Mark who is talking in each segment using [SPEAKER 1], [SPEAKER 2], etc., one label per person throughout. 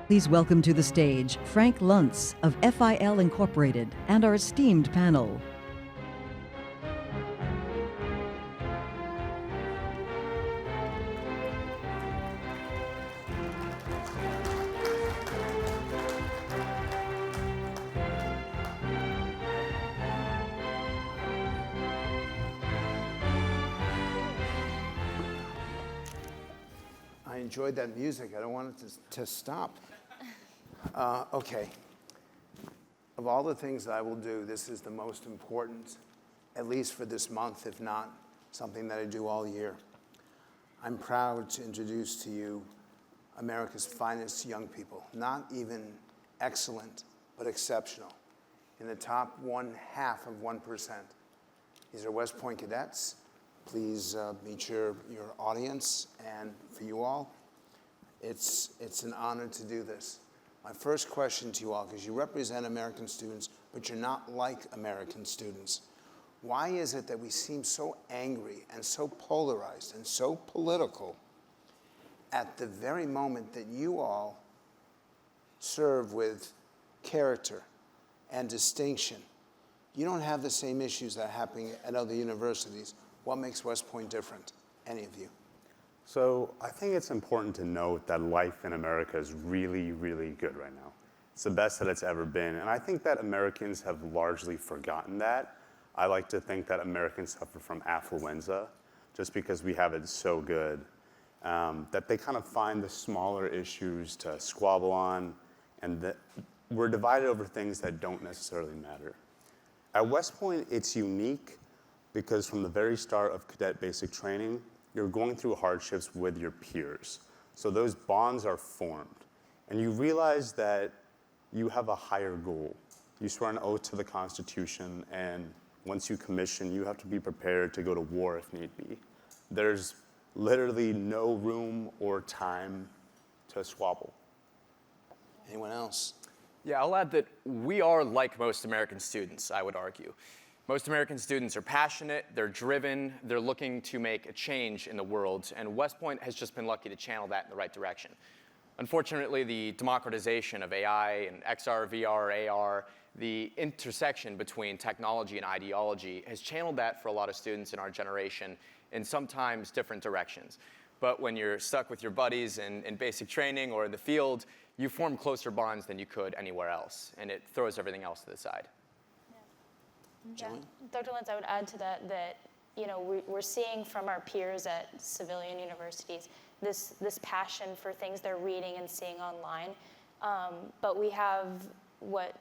[SPEAKER 1] Please welcome to the stage Frank Luntz of FIL Incorporated and our esteemed panel.
[SPEAKER 2] I enjoyed that music. I don't want it to stop. Okay. Of all the things I will do, this is the most important, at least for this month, if not something that I do all year. I'm proud to introduce to you America's finest young people, not even excellent, but exceptional, in the top 1/2 of 1%. These are West Point cadets. Please meet your audience, and for you all, it's an honor to do this. My first question to you all, because you represent American students, but you're not like American students. Why is it that we seem so angry and so polarized and so political at the very moment that you all serve with character and distinction? You don't have the same issues that are happening at other universities. What makes West Point different? Any of you?
[SPEAKER 3] So I think it's important to note that life in America is really, really good right now. It's the best that it's ever been. And I think that Americans have largely forgotten that. I like to think that Americans suffer from affluenza just because we have it so good, that they kind of find the smaller issues to squabble on, and that we're divided over things that don't necessarily matter. At West Point, it's unique because from the very start of cadet basic training, you're going through hardships with your peers. So those bonds are formed. And you realize that you have a higher goal. You swear an oath to the Constitution, and once you commission, you have to be prepared to go to war if need be. There's literally no room or time to squabble.
[SPEAKER 2] Anyone else?
[SPEAKER 4] Yeah, I'll add that we are like most American students, I would argue. Most American students are passionate, they're driven, they're looking to make a change in the world, and West Point has just been lucky to channel that in the right direction. Unfortunately, the democratization of AI and XR, VR, AR, the intersection between technology and ideology has channeled that for a lot of students in our generation in sometimes different directions. But when you're stuck with your buddies in basic training or in the field, you form closer bonds than you could anywhere else, and it throws everything else to the side.
[SPEAKER 2] Yeah.
[SPEAKER 5] Dr. Luntz, I would add to that we're seeing from our peers at civilian universities this passion for things they're reading and seeing online. But we have what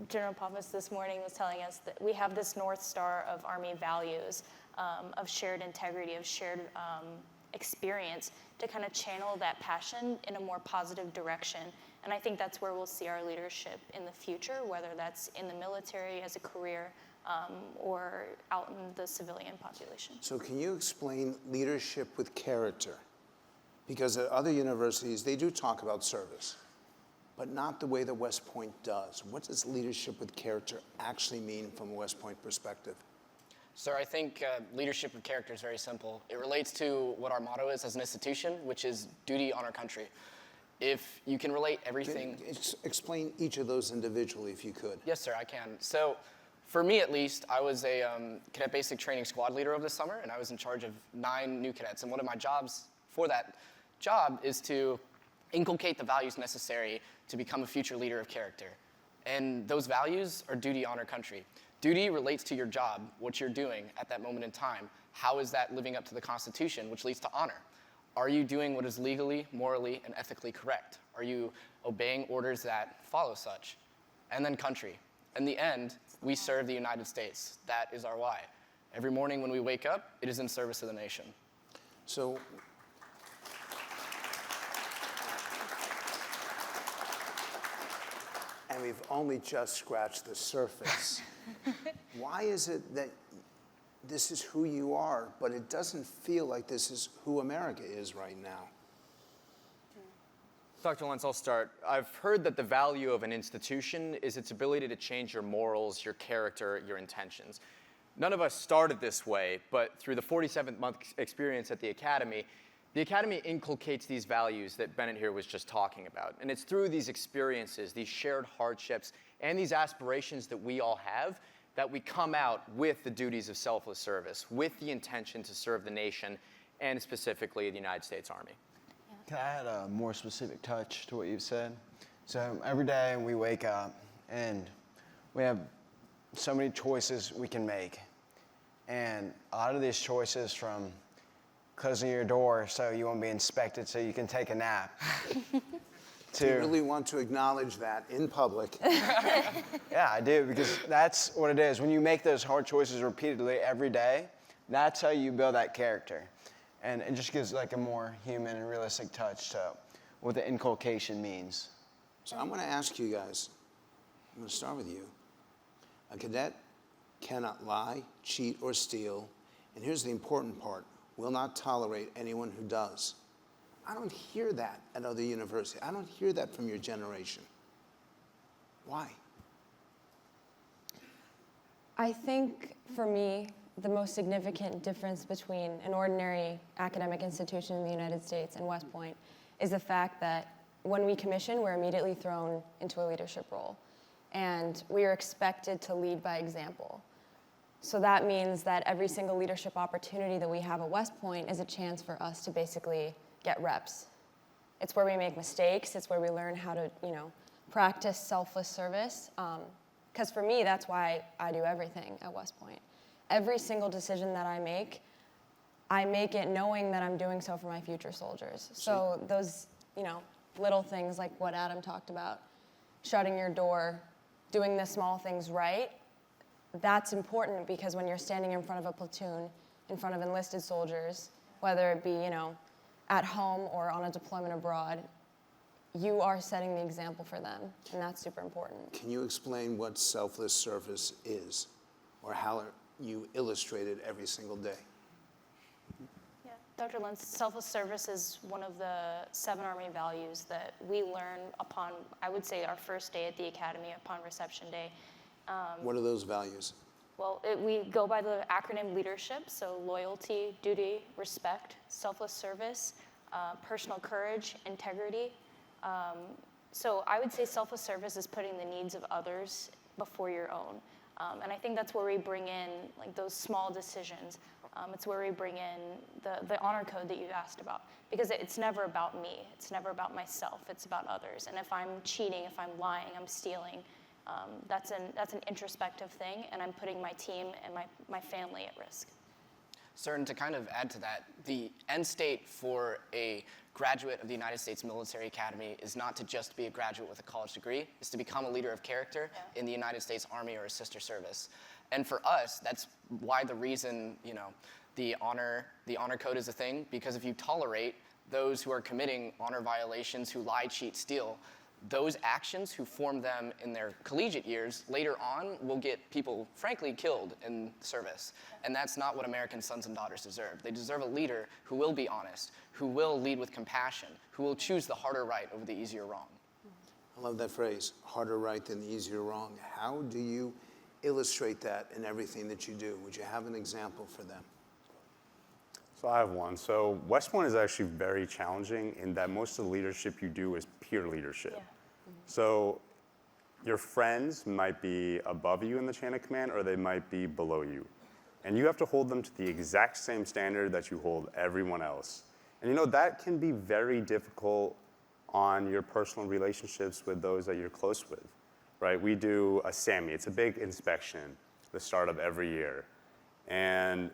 [SPEAKER 5] General Pappas this morning was telling us, that we have this North Star of Army values, of shared integrity, of shared experience to kind of channel that passion in a more positive direction. And I think that's where we'll see our leadership in the future, whether that's in the military as a career or out in the civilian population.
[SPEAKER 2] So can you explain leadership with character? Because at other universities, they do talk about service, but not the way that West Point does. What does leadership with character actually mean from a West Point perspective?
[SPEAKER 6] Sir, I think leadership with character is very simple. It relates to what our motto is as an institution, which is duty, honor, country. If you can relate everything...
[SPEAKER 2] Explain each of those individually, if you could.
[SPEAKER 6] Yes, sir, I can. So, for me at least, I was a cadet basic training squad leader over the summer, and I was in charge of 9 new cadets. And one of my jobs for that job is to inculcate the values necessary to become a future leader of character. And those values are duty, honor, country. Duty relates to your job, what you're doing at that moment in time. How is that living up to the Constitution, which leads to honor? Are you doing what is legally, morally, and ethically correct? Are you obeying orders that follow such? And then country. In the end, we serve the United States. That is our why. Every morning when we wake up, it is in service of the nation.
[SPEAKER 2] So, and we've only just scratched the surface. Why is it that this is who you are, but it doesn't feel like this is who America is right now?
[SPEAKER 4] Dr. Luntz, I'll start. I've heard that the value of an institution is its ability to change your morals, your character, your intentions. None of us started this way, but through the 47th month experience at the academy, The Academy inculcates these values that Bennett here was just talking about. And it's through these experiences, these shared hardships, and these aspirations that we all have that we come out with the duties of selfless service, with the intention to serve the nation, and specifically the United States Army.
[SPEAKER 7] Can I add a more specific touch to what you've said? So every day we wake up and we have so many choices we can make. And a lot of these choices, from closing your door so you won't be inspected so you can take a nap,
[SPEAKER 2] Do you really want to acknowledge that in public?
[SPEAKER 7] Yeah, I do, because that's what it is. When you make those hard choices repeatedly every day, that's how you build that character. And it just gives like a more human and realistic touch to what the inculcation means.
[SPEAKER 2] So I'm going to ask you guys, I'm going to start with you. A cadet cannot lie, cheat, or steal, and here's the important part, will not tolerate anyone who does. I don't hear that at other universities. I don't hear that from your generation. Why?
[SPEAKER 8] I think, for me, the most significant difference between an ordinary academic institution in the United States and West Point is the fact that when we commission, we're immediately thrown into a leadership role. And we are expected to lead by example. So that means that every single leadership opportunity that we have at West Point is a chance for us to basically get reps. It's where we make mistakes. It's where we learn how to, practice selfless service. Because for me, that's why I do everything at West Point. Every single decision that I make it knowing that I'm doing so for my future soldiers. So those, little things like what Adam talked about, shutting your door, doing the small things right, that's important, because when you're standing in front of a platoon, in front of enlisted soldiers, whether it be, at home or on a deployment abroad, you are setting the example for them, and that's super important.
[SPEAKER 2] Can you explain what selfless service is, or how you illustrate it every single day?
[SPEAKER 5] Yeah, Dr. Luntz, selfless service is one of the 7 Army values that we learn upon, I would say, our first day at the Academy, upon reception day.
[SPEAKER 2] What are those values?
[SPEAKER 5] Well, we go by the acronym leadership, so loyalty, duty, respect, selfless service, personal courage, integrity. So I would say selfless service is putting the needs of others before your own. And I think that's where we bring in like those small decisions. It's where we bring in the honor code that you asked about, because it's never about me. It's never about myself. It's about others. And if I'm cheating, if I'm lying, I'm stealing, that's an introspective thing, and I'm putting my team and my family at risk.
[SPEAKER 6] Sir, and to kind of add to that, the end state for a graduate of the United States Military Academy is not to just be a graduate with a college degree, it's to become a leader of character in the United States Army or a sister service. And for us, that's why the reason, the honor code is a thing, because if you tolerate those who are committing honor violations, who lie, cheat, steal, those actions who form them in their collegiate years later on will get people, frankly, killed in service. And that's not what American sons and daughters deserve. They deserve a leader who will be honest, who will lead with compassion, who will choose the harder right over the easier wrong.
[SPEAKER 2] I love that phrase, harder right than the easier wrong. How do you illustrate that in everything that you do? Would you have an example for them?
[SPEAKER 3] So I have one. So West Point is actually very challenging in that most of the leadership you do is peer leadership.
[SPEAKER 5] Yeah.
[SPEAKER 3] So your friends might be above you in the chain of command, or they might be below you. And you have to hold them to the exact same standard that you hold everyone else. And that can be very difficult on your personal relationships with those that you're close with, right? We do a SAMI. It's a big inspection, the start of every year. And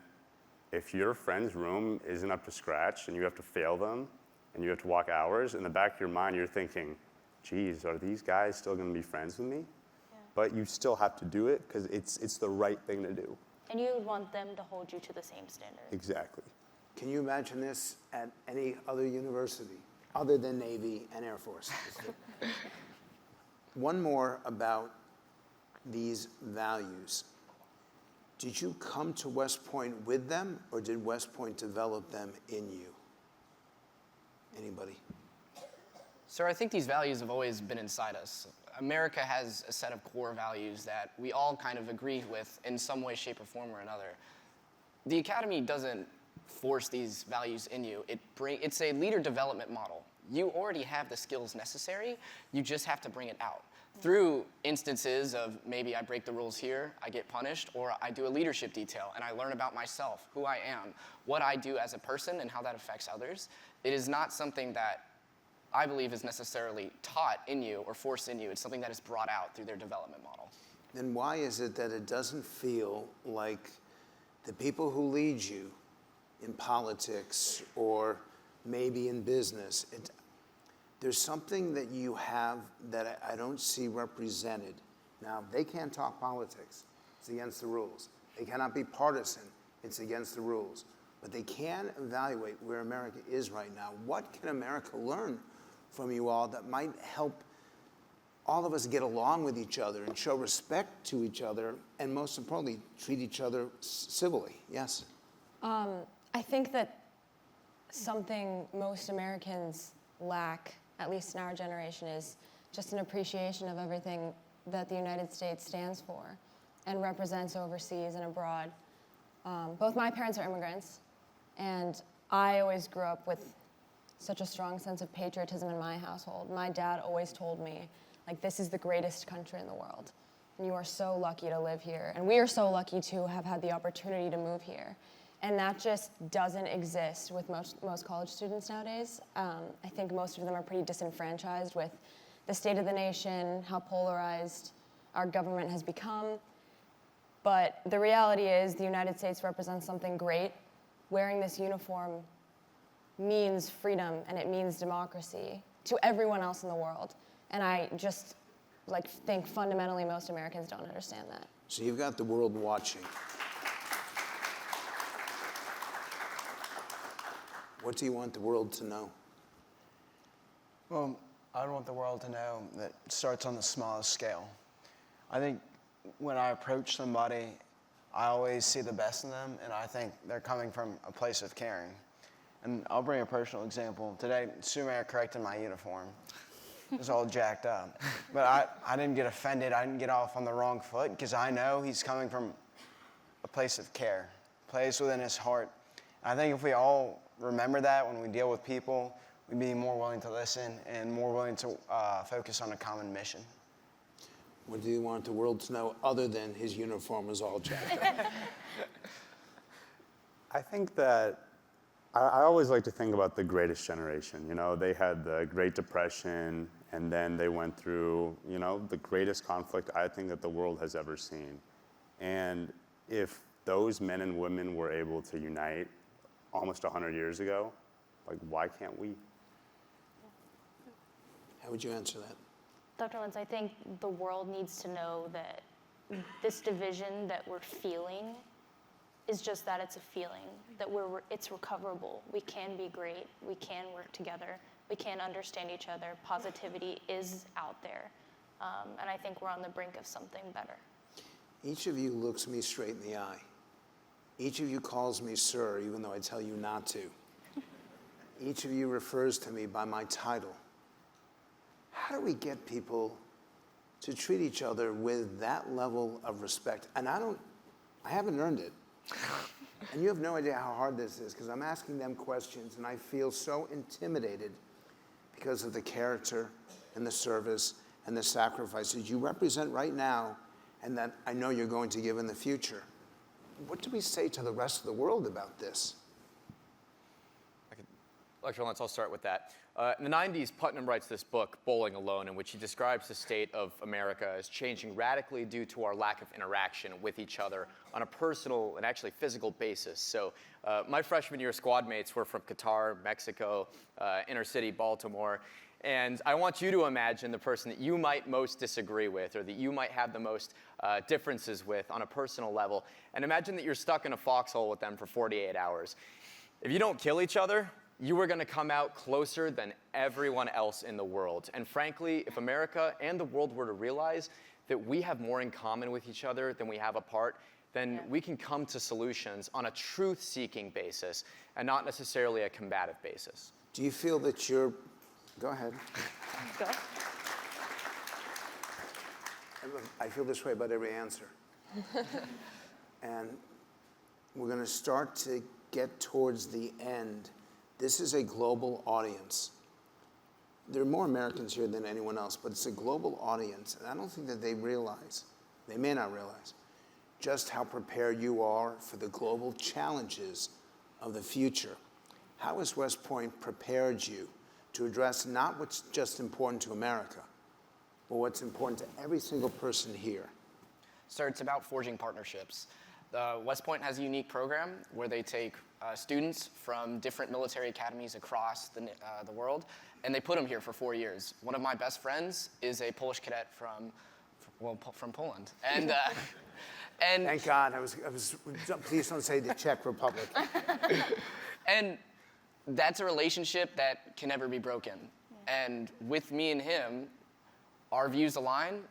[SPEAKER 3] if your friend's room isn't up to scratch and you have to fail them and you have to walk hours, in the back of your mind you're thinking, geez, are these guys still going to be friends with me? Yeah. But you still have to do it because it's the right thing to do.
[SPEAKER 5] And you would want them to hold you to the same standard.
[SPEAKER 3] Exactly.
[SPEAKER 2] Can you imagine this at any other university other than Navy and Air Force? One more about these values. Did you come to West Point with them, or did West Point develop them in you? Anybody?
[SPEAKER 6] Sir, I think these values have always been inside us. America has a set of core values that we all kind of agree with in some way, shape, or form or another. The Academy doesn't force these values in you. It's a leader development model. You already have the skills necessary. You just have to bring it out through instances of maybe I break the rules here, I get punished, or I do a leadership detail and I learn about myself, who I am, what I do as a person, and how that affects others. It is not something that I believe is necessarily taught in you or forced in you. It's something that is brought out through their development model.
[SPEAKER 2] Then why is it that it doesn't feel like the people who lead you in politics or maybe in business, there's something that you have that I don't see represented. Now, they can't talk politics. It's against the rules. They cannot be partisan. It's against the rules. But they can evaluate where America is right now. What can America learn from you all that might help all of us get along with each other and show respect to each other, and most importantly, treat each other civilly? Yes?
[SPEAKER 8] I think that something most Americans lack, at least in our generation, is just an appreciation of everything that the United States stands for and represents overseas and abroad. Both my parents are immigrants, and I always grew up with such a strong sense of patriotism in my household. My dad always told me, like, this is the greatest country in the world, and you are so lucky to live here. And we are so lucky to have had the opportunity to move here. And that just doesn't exist with most college students nowadays. I think most of them are pretty disenfranchised with the state of the nation, how polarized our government has become. But the reality is the United States represents something great. Wearing this uniform means freedom and it means democracy to everyone else in the world. And I just think fundamentally most Americans don't understand that.
[SPEAKER 2] So you've got the world watching. What do you want the world to know?
[SPEAKER 7] Well, I want the world to know that it starts on the smallest scale. I think when I approach somebody, I always see the best in them, and I think they're coming from a place of caring. And I'll bring a personal example. Today, Sumer corrected my uniform. It was all jacked up. But I didn't get offended. I didn't get off on the wrong foot, because I know he's coming from a place of care, a place within his heart. I think if we all remember that when we deal with people, we'd be more willing to listen and more willing to focus on a common mission.
[SPEAKER 2] What do you want the world to know other than his uniform was all jacked up?
[SPEAKER 3] I think that I always like to think about the greatest generation. You know, they had the Great Depression, and then they went through, you know, the greatest conflict I think that the world has ever seen. And if those men and women were able to unite almost 100 years ago, like, why can't we?
[SPEAKER 2] How would you answer that?
[SPEAKER 5] Dr. Luntz, I think the world needs to know that this division that we're feeling is just that, it's a feeling, that it's recoverable. We can be great, we can work together, we can understand each other. Positivity is out there, and I think we're on the brink of something better.
[SPEAKER 2] Each of you looks me straight in the eye. Each of you calls me sir, even though I tell you not to. Each of you refers to me by my title. How do we get people to treat each other with that level of respect? And I haven't earned it. And you have no idea how hard this is, because I'm asking them questions and I feel so intimidated because of the character and the service and the sacrifices you represent right now and that I know you're going to give in the future. What do we say to the rest of the world about this?
[SPEAKER 4] Dr. Luntz, I'll start with that. In the 90s, Putnam writes this book, Bowling Alone, in which he describes the state of America as changing radically due to our lack of interaction with each other on a personal and actually physical basis. So my freshman year squad mates were from Qatar, Mexico, inner city Baltimore. And I want you to imagine the person that you might most disagree with or that you might have the most differences with on a personal level. And imagine that you're stuck in a foxhole with them for 48 hours. If you don't kill each other, you are going to come out closer than everyone else in the world. And frankly, if America and the world were to realize that we have more in common with each other than we have apart, then we can come to solutions on a truth-seeking basis and not necessarily a combative basis.
[SPEAKER 2] Do you feel that you're... Go ahead.
[SPEAKER 5] Go.
[SPEAKER 2] I feel this way about every answer. And we're going to start to get towards the end, this is a global audience. There are more Americans here than anyone else, but it's a global audience. And I don't think that they realize, they may not realize, just how prepared you are for the global challenges of the future. How has West Point prepared you to address not what's just important to America, but what's important to every single person here?
[SPEAKER 6] Sir, it's about forging partnerships. West Point has a unique program where they take students from different military academies across the world, and they put them here for 4 years. One of my best friends is a Polish cadet from Poland. And
[SPEAKER 2] thank God. I was, please don't say the Czech Republic.
[SPEAKER 6] And that's a relationship that can never be broken. Yeah. And with me and him, our views align.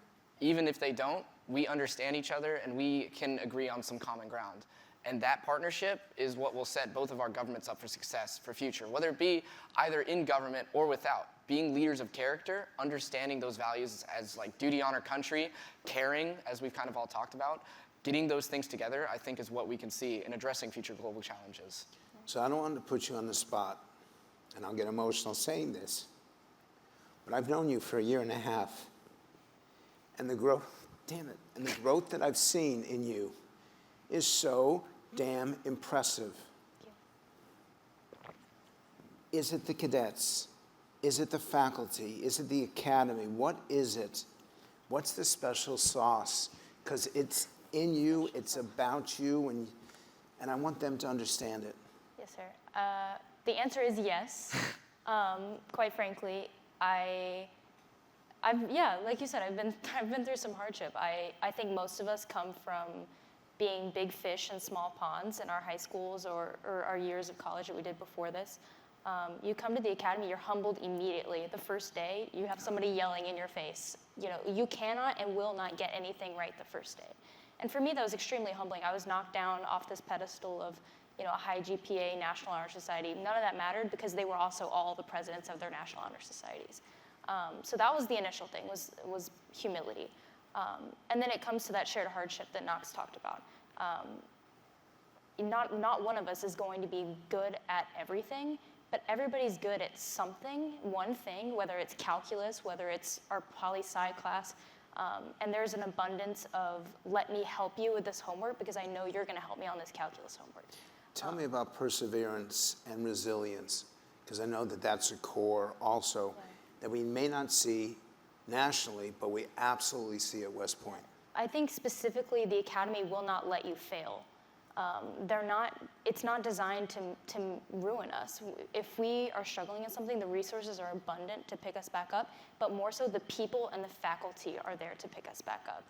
[SPEAKER 6] Even if they don't, we understand each other and we can agree on some common ground. And that partnership is what will set both of our governments up for success for future, whether it be either in government or without. Being leaders of character, understanding those values as like duty, honor, country, caring, as we've kind of all talked about, getting those things together, I think is what we can see in addressing future global challenges.
[SPEAKER 2] So I don't want to put you on the spot, and I'll get emotional saying this, but I've known you for 1.5 years, and the growth, damn it, and the growth that I've seen in you is so damn impressive. Is it the cadets? Is it the faculty? Is it the academy? What is it? What's the special sauce? Because it's in you, it's about you, and I want them to understand it.
[SPEAKER 5] Yes, sir. The answer is yes. Quite frankly, yeah, like you said, I've been through some hardship. I think most of us come from being big fish in small ponds in our high schools or our years of college that we did before this. You come to the academy, you're humbled immediately. The first day, you have somebody yelling in your face. You know, you cannot and will not get anything right the first day. And for me, that was extremely humbling. I was knocked down off this pedestal of, you know, a high GPA, National Honor Society. None of that mattered because they were also all the presidents of their National Honor Societies. So that was the initial thing, was humility. And then it comes to that shared hardship that Knox talked about. Not one of us is going to be good at everything, but everybody's good at something, one thing, whether it's calculus, whether it's our poli-sci class, and there's an abundance of, let me help you with this homework because I know you're gonna help me on this calculus homework.
[SPEAKER 2] Tell me about perseverance and resilience, because I know that that's a core also that we may not see nationally, but we absolutely see at West Point.
[SPEAKER 5] I think specifically the academy will not let you fail. It's not designed to ruin us. If we are struggling in something, the resources are abundant to pick us back up, but more so the people and the faculty are there to pick us back up.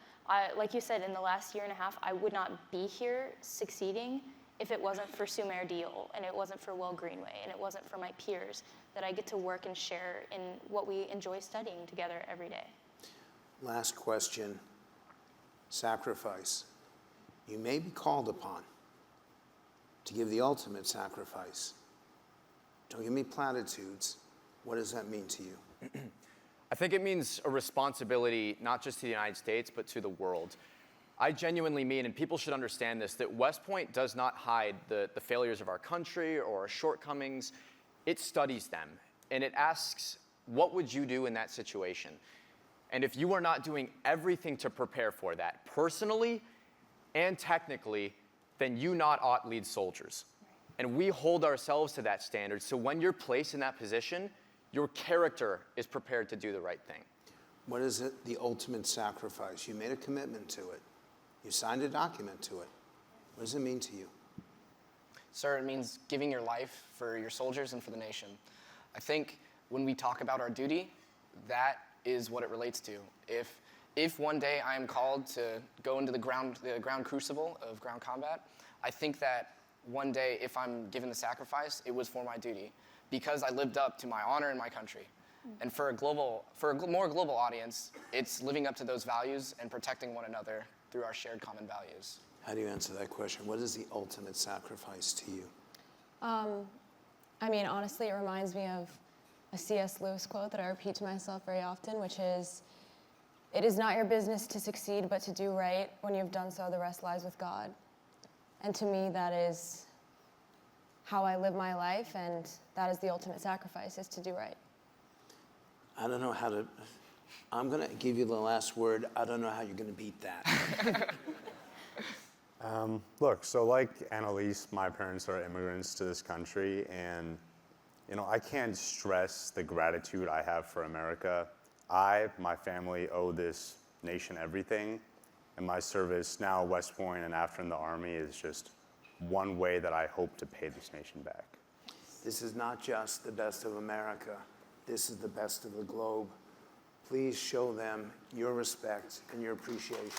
[SPEAKER 5] Like you said, in the last 1.5 years, I would not be here succeeding if it wasn't for Sumer Deol, and it wasn't for Will Greenway, and it wasn't for my peers that I get to work and share in what we enjoy studying together every day.
[SPEAKER 2] Last question, sacrifice. You may be called upon to give the ultimate sacrifice. Don't give me platitudes. What does that mean to you?
[SPEAKER 4] I think it means a responsibility not just to the United States, but to the world. I genuinely mean, and people should understand this, that West Point does not hide the failures of our country or our shortcomings. It studies them, and it asks, what would you do in that situation? And if you are not doing everything to prepare for that, personally and technically, then you not ought lead soldiers. And we hold ourselves to that standard, so when you're placed in that position, your character is prepared to do the right thing.
[SPEAKER 2] What is it, the ultimate sacrifice? You made a commitment to it. You signed a document to it. What does it mean to you?
[SPEAKER 6] Sir, it means giving your life for your soldiers and for the nation. I think when we talk about our duty, that is what it relates to. If one day I am called to go into the ground crucible of ground combat, I think that one day, if I'm given the sacrifice, it was for my duty, because I lived up to my honor in my country. And for a more global audience, it's living up to those values and protecting one another through our shared common values.
[SPEAKER 2] How do you answer that question? What is the ultimate sacrifice to you?
[SPEAKER 8] I mean, honestly, it reminds me of a C.S. Lewis quote that I repeat to myself very often, which is, "It is not your business to succeed, but to do right. When you have done so, the rest lies with God." And to me, that is how I live my life, and that is the ultimate sacrifice, is to do right.
[SPEAKER 2] I don't know how to, I'm going to give you the last word. I don't know how you're going to beat that.
[SPEAKER 3] Look, so like Annelise, my parents are immigrants to this country, and I can't stress the gratitude I have for America. My family owe this nation everything, and my service now at West Point and after in the Army is just one way that I hope to pay this nation back.
[SPEAKER 2] This is not just the best of America. This is the best of the globe. Please show them your respect and your appreciation.